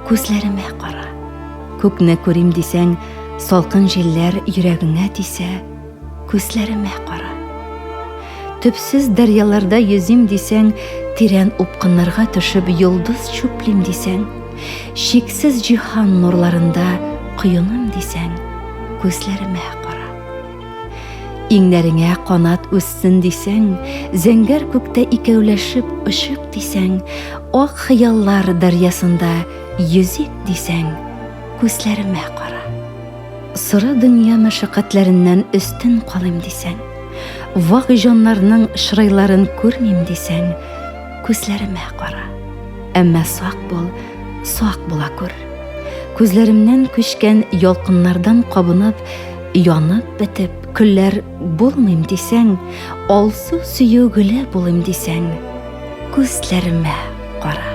күзләремә кара. Күкне күрим дисәң, салкын җилләр йөрәгеңә тисә, күзләремә кара. Төпсез дәрьяларда йөзим дисәң, тирән упкыннарга төшеп йолдыз чүплим дисәң, шиксез җиһан нурларында коеным дисәң, күзләремә кара. Иңнәреңә канат үссен дисәң, зәңгәр күктә икәүләшеп очып дисәң, ак хыяллар дәрьясында йөзик дисәң, күзләремә кара. Сыры дөнья мәшәкатьләреннән өстен калыйм дисәң, вак җаннарның шырайларын күрмим дисәң, күзләремә кара. Әмма сак була күр. Күзләремнән күчкән ялкыннардан кабынып, янып бетеп, көлләр булмыйм дисәң, алсу сөю гөле булыйм дисәң, күзләремә кара.